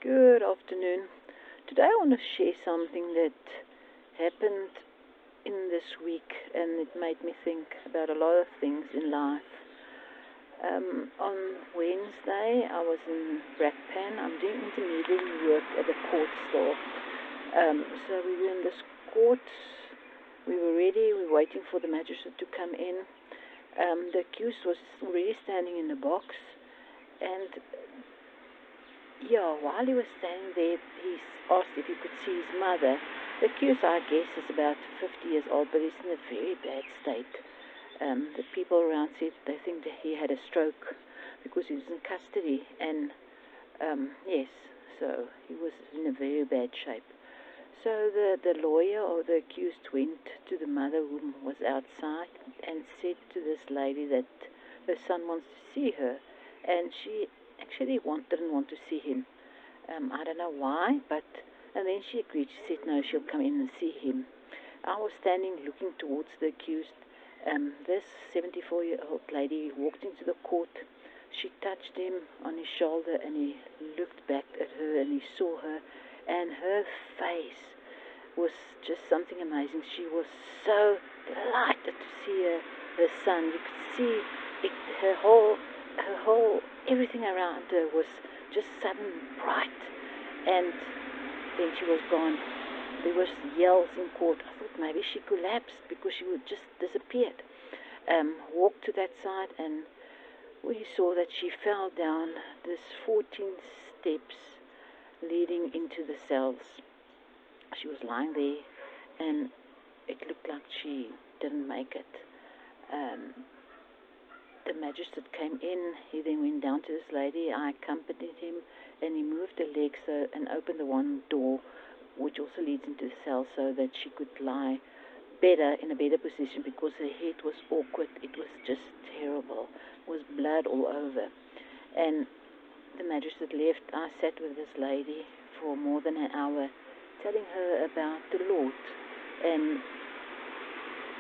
Good afternoon. Today I want to share something that happened in this week and it made me think about a lot of things in life. On Wednesday I was in Brakpan. I'm doing intermediary work at the court still. So we were in this court. We were ready. We were waiting for the magistrate to come in. The accused was already standing in the box, and while he was standing there, he asked if he could see his mother. The accused, I guess, is about 50 years old, but he's in a very bad state. The people around said they think that he had a stroke because he was in custody, and yes, so he was in a very bad shape. So the lawyer or the accused went to the mother, who was outside, and said to this lady that her son wants to see her, and she actually didn't want to see him. I don't know why, and then she agreed. She said no, she'll come in and see him. I was standing looking towards the accused. This 74-year-old lady walked into the court. She touched him on his shoulder, and he looked back at her, and he saw her, and her face was just something amazing. She was so delighted to see her son. You could see it, her whole everything around her was just sudden bright, and then she was gone. There was yells in court. I thought maybe she collapsed because she would just disappeared. Walked to that side, and we saw that she fell down this 14 steps leading into the cells. She was lying there, and it looked like she didn't make it. The magistrate came in. He then went down to this lady. I accompanied him, and he moved the legs and opened the one door, which also leads into the cell, so that she could lie in a better position, because her head was awkward. It was just terrible. It was blood all over. And the magistrate left. I sat with this lady for more than an hour, telling her about the Lord. And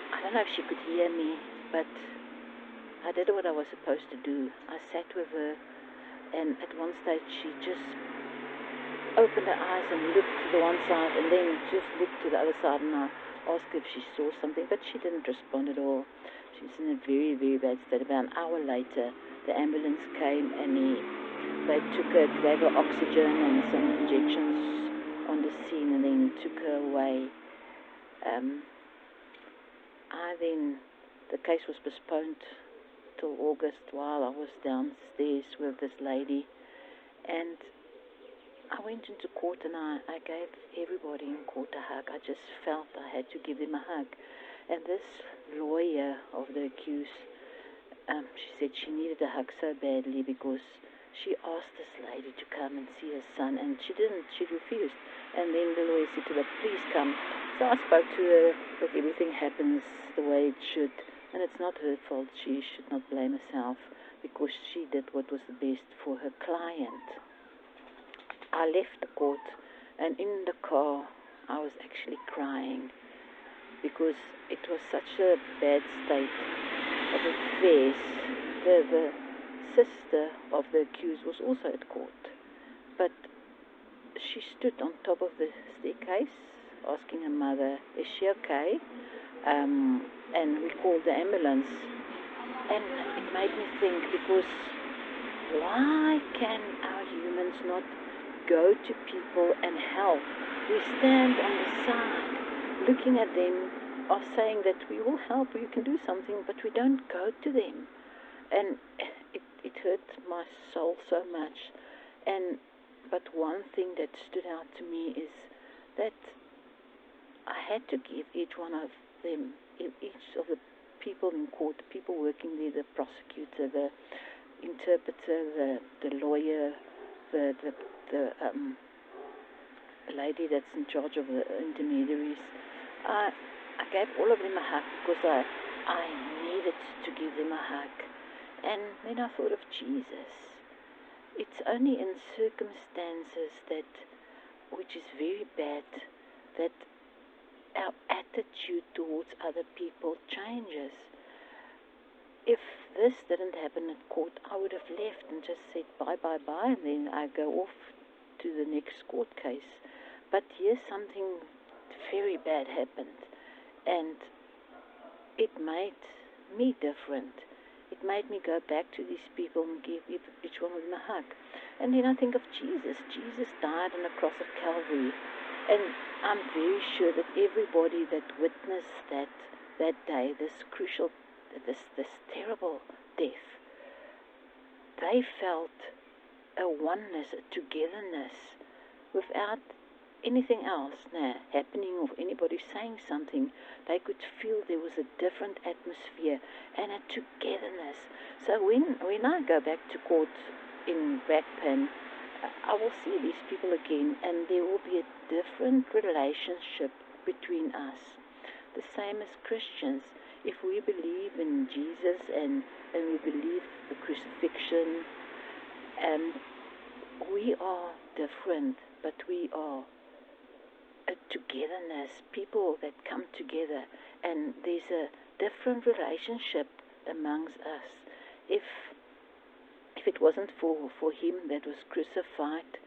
I don't know if she could hear me, but I did what I was supposed to do. I sat with her, and at one stage she just opened her eyes and looked to the one side, and then just looked to the other side, and I asked her if she saw something, but she didn't respond at all. She was in a very, very bad state. About an hour later, the ambulance came, and they took her, gave her oxygen and some injections on the scene, and then took her away. The case was postponed till August while I was downstairs with this lady, and I went into court, and I gave everybody in court a hug. I just felt I had to give them a hug. And this lawyer of the accused, she said she needed a hug so badly because she asked this lady to come and see her son, and she didn't. She refused. And then the lawyer said to her, please come. So I spoke to her that everything happens the way it should, and it's not her fault. She should not blame herself, because she did what was the best for her client. I left the court, and in the car I was actually crying, because it was such a bad state of affairs. The sister of the accused was also at court, but she stood on top of the staircase asking her mother, is she okay? And we called the ambulance, and it made me think, because why can our humans not go to people and help? We stand on the side looking at them, of saying that we will help, you can do something, but we don't go to them. And it hurt my soul so much. But one thing that stood out to me is that I had to give each one of them, each of the people in court, the people working there, the prosecutor, the interpreter, the lawyer, the lady that's in charge of the intermediaries, I gave all of them a hug, because I needed to give them a hug. And then I thought of Jesus. It's only in circumstances which is very bad, that our attitude towards other people changes. If this didn't happen at court, I would have left and just said bye, and then I go off to the next court case. But here something very bad happened, and it made me different. It made me go back to these people and give each one of them a hug. And then I think of Jesus. Jesus died on the cross of Calvary. And I'm very sure that everybody that witnessed that day, this crucial, this terrible death, they felt a oneness, a togetherness, without anything else happening or anybody saying something. They could feel there was a different atmosphere and a togetherness. So when I go back to court in Brakpan, I will see these people again, and there will be a different relationship between us. The same as Christians. If we believe in Jesus and we believe the crucifixion, we are different, but we are a togetherness, people that come together, and there's a different relationship amongst us. If it wasn't for him that was crucified,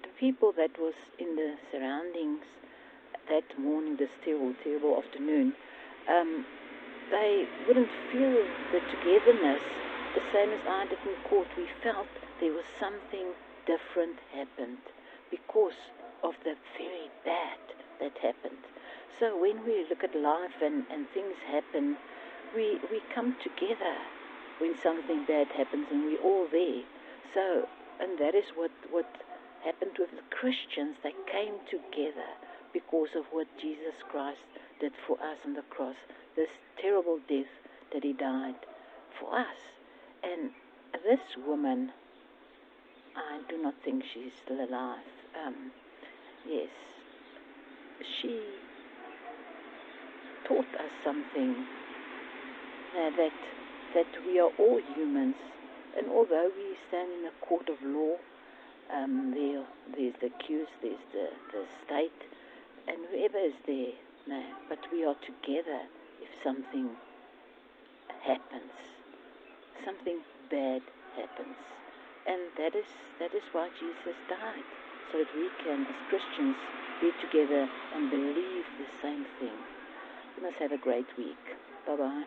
the people that was in the surroundings that morning, this terrible afternoon, they wouldn't feel the togetherness the same as I did in court. We felt there was something different happened because of the very bad that happened. So when we look at life and things happen, we come together when something bad happens, and we're all there. So, and that is what happened with the Christians. They came together because of what Jesus Christ did for us on the cross, this terrible death that he died for us. And this woman, I do not think she's still alive. Yes, she taught us something, that we are all humans, and although we stand in a court of law, there's the accused, there's the state, and whoever is there, but we are together if something happens, something bad happens. And that is why Jesus died, so that we can, as Christians, be together and believe the same thing. You must have a great week. Bye-bye.